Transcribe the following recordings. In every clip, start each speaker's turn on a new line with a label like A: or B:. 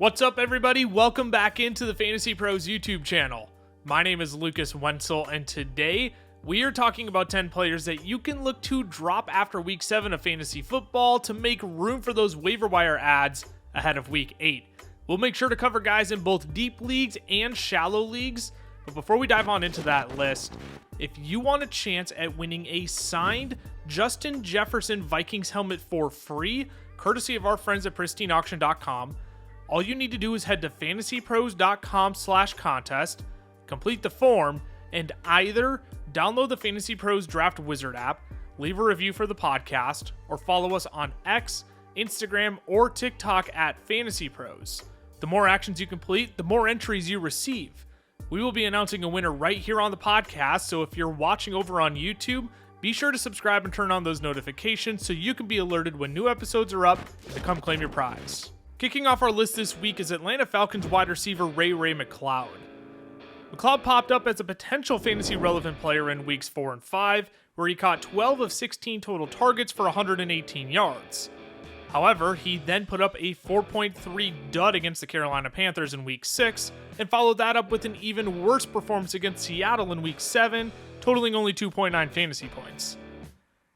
A: What's up, everybody? Welcome back into the Fantasy Pros YouTube channel. My name is Lucas Wencl, and today we are talking about 10 players that you can look to drop after week 7 of fantasy football to make room for those waiver wire ads ahead of week 8. We'll make sure to cover guys in both deep leagues and shallow leagues, but before we dive on into that list, if you want a chance at winning a signed Justin Jefferson Vikings helmet for free, courtesy of our friends at pristineauction.com, all you need to do is head to fantasypros.com/contest, complete the form, and either download the Fantasy Pros Draft Wizard app, leave a review for the podcast, or follow us on X, Instagram, or TikTok at Fantasy Pros. The more actions you complete, the more entries you receive. We will be announcing a winner right here on the podcast, so if you're watching over on YouTube, be sure to subscribe and turn on those notifications so you can be alerted when new episodes are up to come claim your prize. Kicking off our list this week is Atlanta Falcons wide receiver Ray McCloud. McCloud popped up as a potential fantasy relevant player in weeks 4 and 5, where he caught 12 of 16 total targets for 118 yards. However, he then put up a 4.3 dud against the Carolina Panthers in week 6, and followed that up with an even worse performance against Seattle in week 7, totaling only 2.9 fantasy points.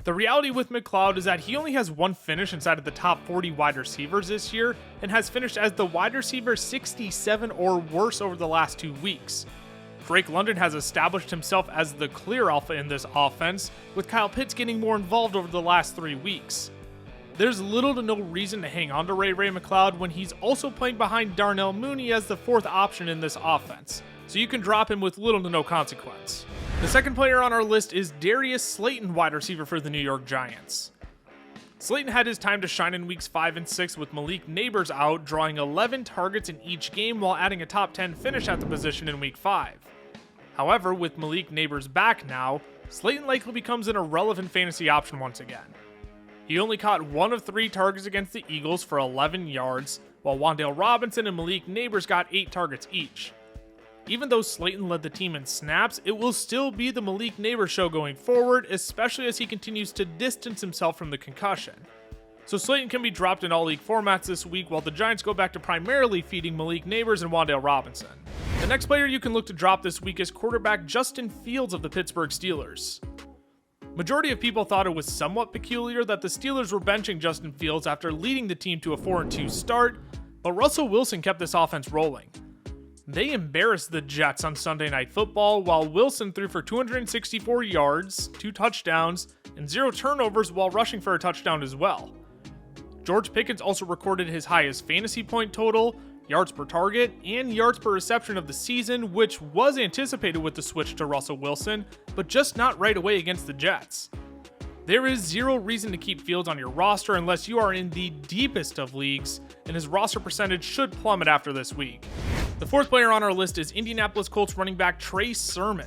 A: The reality with McCloud is that he only has one finish inside of the top 40 wide receivers this year, and has finished as the wide receiver 67 or worse over the last 2 weeks. Drake London has established himself as the clear alpha in this offense, with Kyle Pitts getting more involved over the last 3 weeks. There's little to no reason to hang on to Ray McCloud when he's also playing behind Darnell Mooney as the 4th option in this offense, so you can drop him with little to no consequence. The second player on our list is Darius Slayton, wide receiver for the New York Giants. Slayton had his time to shine in weeks 5 and 6 with Malik Nabers out, drawing 11 targets in each game while adding a top 10 finish at the position in week 5. However, with Malik Nabers back now, Slayton likely becomes an irrelevant fantasy option once again. He only caught 1 of 3 targets against the Eagles for 11 yards, while Wan'Dale Robinson and Malik Nabers got 8 targets each. Even though Slayton led the team in snaps, it will still be the Malik Nabers show going forward, especially as he continues to distance himself from the concussion. So Slayton can be dropped in all league formats this week, while the Giants go back to primarily feeding Malik Nabers and Wan'Dale Robinson. The next player you can look to drop this week is quarterback Justin Fields of the Pittsburgh Steelers. Majority of people thought it was somewhat peculiar that the Steelers were benching Justin Fields after leading the team to a 4-2 start, but Russell Wilson kept this offense rolling. They embarrassed the Jets on Sunday Night Football, while Wilson threw for 264 yards, 2 touchdowns, and 0 turnovers while rushing for a touchdown as well. George Pickens also recorded his highest fantasy point total, yards per target, and yards per reception of the season, which was anticipated with the switch to Russell Wilson, but just not right away against the Jets. There is zero reason to keep Fields on your roster unless you are in the deepest of leagues, and his roster percentage should plummet after this week. The fourth player on our list is Indianapolis Colts running back Trey Sermon.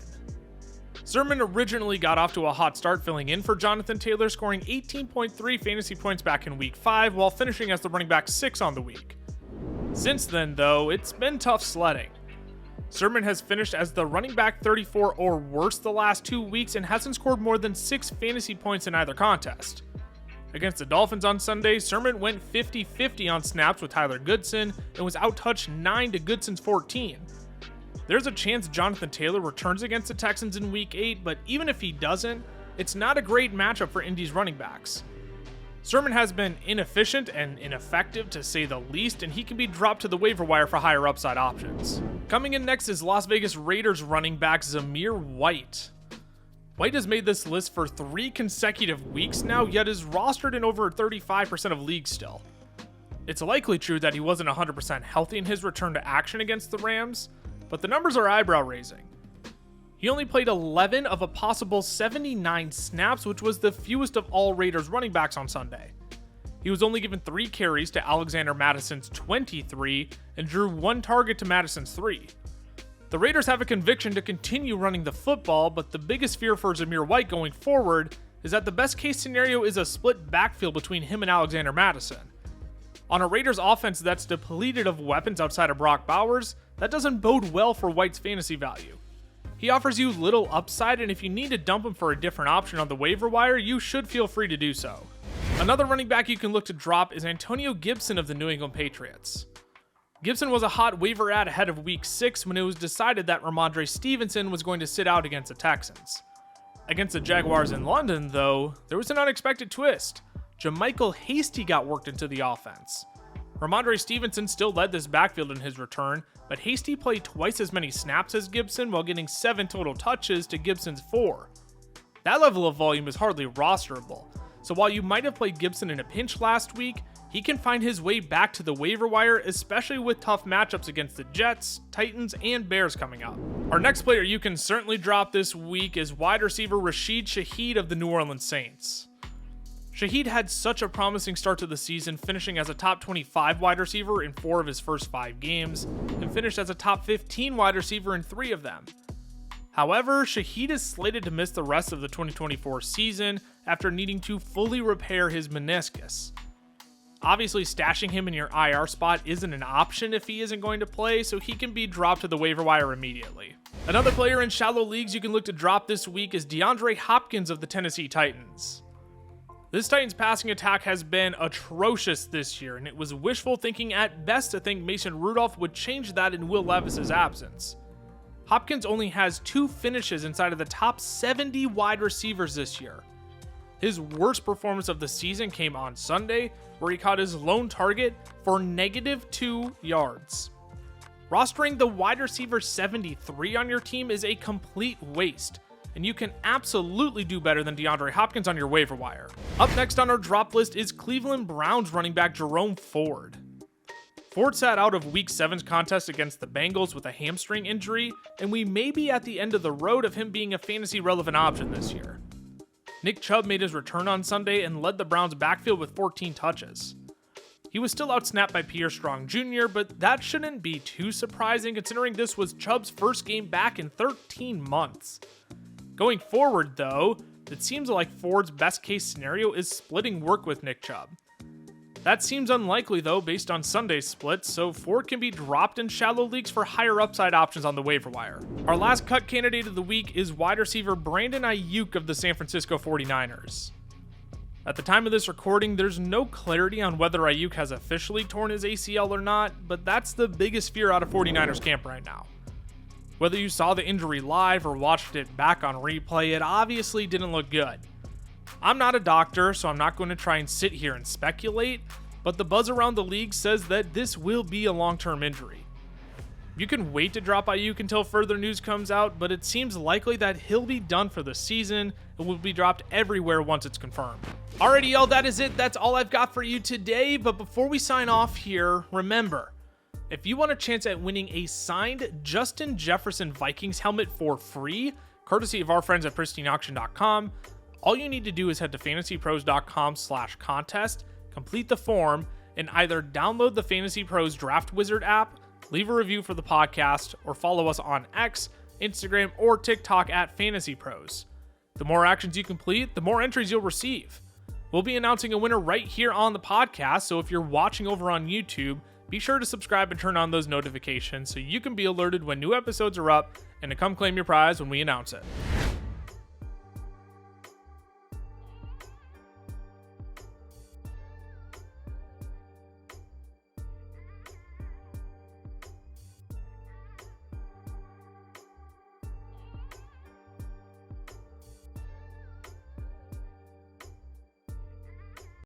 A: Sermon originally got off to a hot start filling in for Jonathan Taylor, scoring 18.3 fantasy points back in week 5 while finishing as the running back 6 on the week. Since then, though, it's been tough sledding. Sermon has finished as the running back 34 or worse the last 2 weeks and hasn't scored more than 6 fantasy points in either contest. Against the Dolphins on Sunday, Sermon went 50-50 on snaps with Tyler Goodson and was outtouched 9 to Goodson's 14. There's a chance Jonathan Taylor returns against the Texans in week 8, but even if he doesn't, it's not a great matchup for Indy's running backs. Sermon has been inefficient and ineffective to say the least, and he can be dropped to the waiver wire for higher upside options. Coming in next is Las Vegas Raiders running back Zamir White. White has made this list for 3 consecutive weeks now, yet is rostered in over 35% of leagues still. It's likely true that he wasn't 100% healthy in his return to action against the Rams, but the numbers are eyebrow-raising. He only played 11 of a possible 79 snaps, which was the fewest of all Raiders running backs on Sunday. He was only given 3 carries to Alexander Madison's 23 and drew 1 target to Madison's 3. The Raiders have a conviction to continue running the football, but the biggest fear for Zamir White going forward is that the best case scenario is a split backfield between him and Alexander Madison. On a Raiders offense that's depleted of weapons outside of Brock Bowers, that doesn't bode well for White's fantasy value. He offers you little upside, and if you need to dump him for a different option on the waiver wire, you should feel free to do so. Another running back you can look to drop is Antonio Gibson of the New England Patriots. Gibson was a hot waiver ad ahead of week 6 when it was decided that Ramondre Stevenson was going to sit out against the Texans. Against the Jaguars in London, though, there was an unexpected twist. JaMycal Hasty got worked into the offense. Ramondre Stevenson still led this backfield in his return, but Hasty played twice as many snaps as Gibson while getting 7 total touches to Gibson's 4. That level of volume is hardly rosterable, so while you might have played Gibson in a pinch last week, he can find his way back to the waiver wire, especially with tough matchups against the Jets, Titans, and Bears coming up. Our next player you can certainly drop this week is wide receiver Rashid Shaheed of the New Orleans Saints. Shaheed had such a promising start to the season, finishing as a top 25 wide receiver in 4 of his first 5 games, and finished as a top 15 wide receiver in 3 of them. However, Shaheed is slated to miss the rest of the 2024 season after needing to fully repair his meniscus. Obviously, stashing him in your IR spot isn't an option if he isn't going to play, so he can be dropped to the waiver wire immediately. Another player in shallow leagues you can look to drop this week is DeAndre Hopkins of the Tennessee Titans. This Titans passing attack has been atrocious this year, and it was wishful thinking at best to think Mason Rudolph would change that in Will Levis's absence. Hopkins only has 2 finishes inside of the top 70 wide receivers this year. His worst performance of the season came on Sunday, where he caught his lone target for -2 yards. Rostering the wide receiver 73 on your team is a complete waste, and you can absolutely do better than DeAndre Hopkins on your waiver wire. Up next on our drop list is Cleveland Browns running back Jerome Ford. Ford sat out of Week 7's contest against the Bengals with a hamstring injury, and we may be at the end of the road of him being a fantasy-relevant option this year. Nick Chubb made his return on Sunday and led the Browns' backfield with 14 touches. He was still outsnapped by Pierre Strong Jr., but that shouldn't be too surprising considering this was Chubb's first game back in 13 months. Going forward, though, it seems like Ford's best-case scenario is splitting work with Nick Chubb. That seems unlikely, though, based on Sunday's splits, so Ford can be dropped in shallow leagues for higher upside options on the waiver wire. Our last cut candidate of the week is wide receiver Brandon Aiyuk of the San Francisco 49ers. At the time of this recording, there's no clarity on whether Aiyuk has officially torn his ACL or not, but that's the biggest fear out of 49ers camp right now. Whether you saw the injury live or watched it back on replay, it obviously didn't look good. I'm not a doctor, so I'm not going to try and sit here and speculate, but the buzz around the league says that this will be a long-term injury. You can wait to drop Aiyuk until further news comes out, but it seems likely that he'll be done for the season and will be dropped everywhere once it's confirmed. Alrighty, y'all, that is it. That's all I've got for you today, but before we sign off here, remember, if you want a chance at winning a signed Justin Jefferson Vikings helmet for free, courtesy of our friends at pristineauction.com, all you need to do is head to fantasypros.com/contest, complete the form, and either download the Fantasy Pros Draft Wizard app, leave a review for the podcast, or follow us on X, Instagram, or TikTok at FantasyPros. The more actions you complete, the more entries you'll receive. We'll be announcing a winner right here on the podcast, so if you're watching over on YouTube, be sure to subscribe and turn on those notifications so you can be alerted when new episodes are up and to come claim your prize when we announce it.